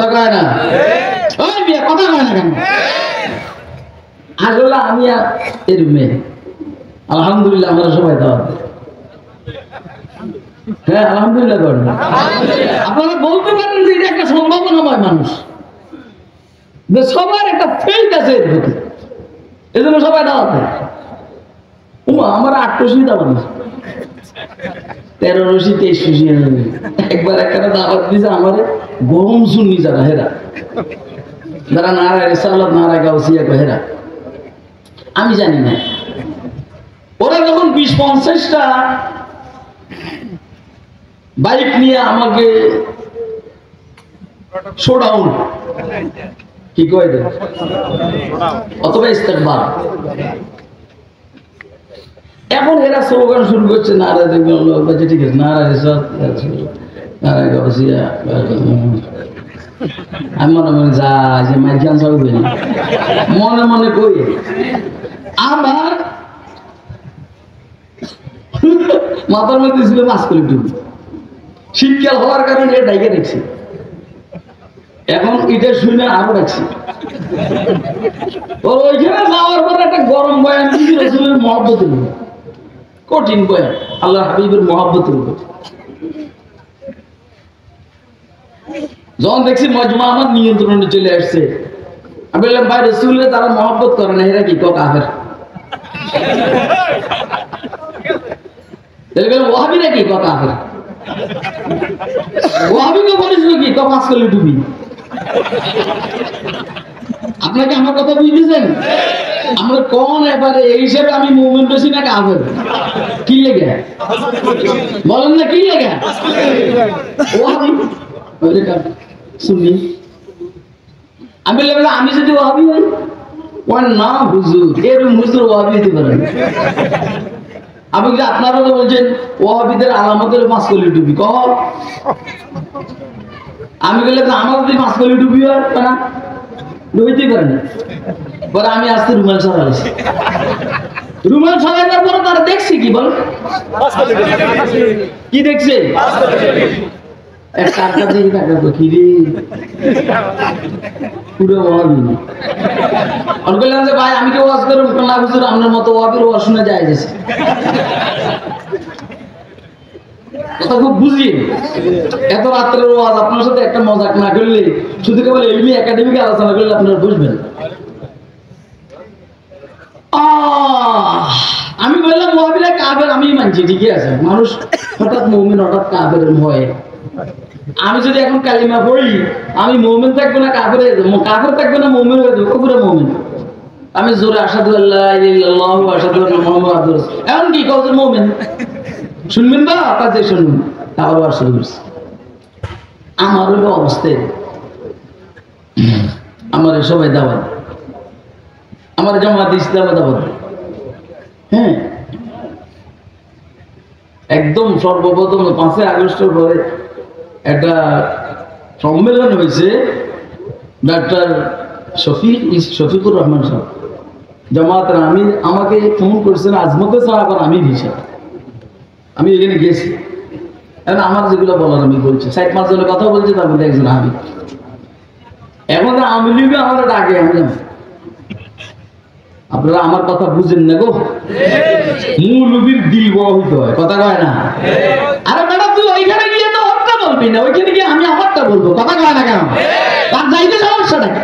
কথা কয় না ওই বিয়া কথা কয় না কেন আসলে আমি এর মেয়ে আলহামদুলিল্লাহ আমরা সবাই দাওয়াত হ্যাঁ আলহামদুলিল্লাহ করেন আপনারা বলতে পারেন যে এটা একটা সম্ভাবনাময় মানুষ যে সবার একটা ফেল্ট আছে এর প্রতি এই জন্য সবাই দাওয়াত দেয় আমার 8 রশি দাওয়াত 13 রশি 23 রশি একবার একটা দাওয়াত দিয়েছে আমার গরম সুন্নি যারা হেরা যারা নারায় রিসালাত নারায় গাউসিয়া হেরা আমি জানি না ওরা যখন 20-50টা বাইক নিয়ে আমাকে শোডাউন কি কয় দেন অথবা ইস্তেকবার এখন এরা স্লোগান শুরু করছে নারায় দেখবেন ঠিক আছে নারায় রিসালাত নারায় গাউসিয়া আমি মনে মনে যা যে মাইজান সব মনে মনে কই আমার মাথার মধ্যে ছিল মাসকলি টুপি শীতকাল হওয়ার কারণে এটা ডাইকে দেখছি এখন এটা শুনে আরো দেখছি ওইখানে যাওয়ার পর একটা গরম বয়ান রাসূলের মহব্বতের উপর কঠিন বয়ান আল্লাহ হাবিবের মহব্বতের উপর যখন দেখছি মজমা আমার নিয়ন্ত্রণে চলে আসছে আমি বললাম ভাই রাসূলের তারা মহব্বত করে না এরা কি কাফের ওয়াহাবি নাকি কাফের ওয়াহাবিকে বলিস নাকি মাছ করলে ডুবি আপনাকে আমার কথা বুঝতেছেন আমরা কোন এবারে এই হিসেবে আমি মুভমেন্ট বেশি না কাফের কি লেগে বলেন না কি লেগে ওয়াহাবি শুনি আমি বললাম আমি যদি ওয়াহাবি হই ওর নাম হুজুর এরকম হুজুর ওয়াহাবি হতে পারেন আপনি কি আপনারা তো বলছেন ওয়াহাবিদের আলামতের মাসকলি টুপি কল আমি বললাম আমার যদি মাসকলি টুপি হয় না হইতেই পারে না পরে আমি আজকে রুমাল সরাইছি রুমাল সরাইবার পরে তারা দেখছি কি বল কি দেখছে একটা কাজ দিয়ে টাকা তো কি রে পুরো ওয়াহাবি আর বললাম যে ভাই আমি কি ওয়াজ করব না হুজুর আপনার মতো ওয়াহাবির ওয়াজ শুনে যায় গেছে কথা খুব বুঝি এত রাত্রের ওয়াজ আপনার সাথে একটা মজাক না করলে শুধু কেবল ইলমি একাডেমিক আলোচনা করলে আপনারা বুঝবেন আমি বললাম ওয়াহাবিরা কাফের আমি মানছি ঠিকই আছে মানুষ হঠাৎ মুমিন হঠাৎ কাফের হয় আমি যদি এখন কালিমা পড়ি আমি মুমিন থাকবো না কাফের কাফের থাকবো না মুমিন হয়ে যাবো পুরো মুমিন আমি জোরে আশহাদু আল্লা ইলাহা ইল্লাল্লাহ ওয়া আশহাদু আন্না মুহাম্মাদুর রাসূলুল্লাহ এখন কি কওছে মুমিন শুনবেন না কাজে শুনুন তারপর শুরু করছি আমার হলো অবস্থা আমার সবাই দাওয়াত আমার জামাত ইসলামে দাওয়াত হ্যাঁ একদম সর্বপ্রথম 5 আগস্টের পরে একটা সম্মেলন হয়েছে ডাক্তার শফিকুর রহমান সাহেব জামাতের আমি আমাকে ফোন করছেন আজমতে সাহেব আর আমি ভিসা আমি এখানে গেছি এখন আমার যেগুলো বলার আমি বলছি 60 জনের কথা বলছি তার মধ্যে একজন আমি এখন আমি লিখে আমার ডাকে আমি আপনারা আমার কথা বুঝেন না গো মৌলবীর দিল বড় হইতে হয় কথা কয় না আরে ম্যাডাম তুই ওইখানে গিয়ে তো ওরটা বলবি না ওইখানে গিয়ে আমি আমারটা বলবো কথা কয় না কেন তার যাইতে সমস্যা নাকি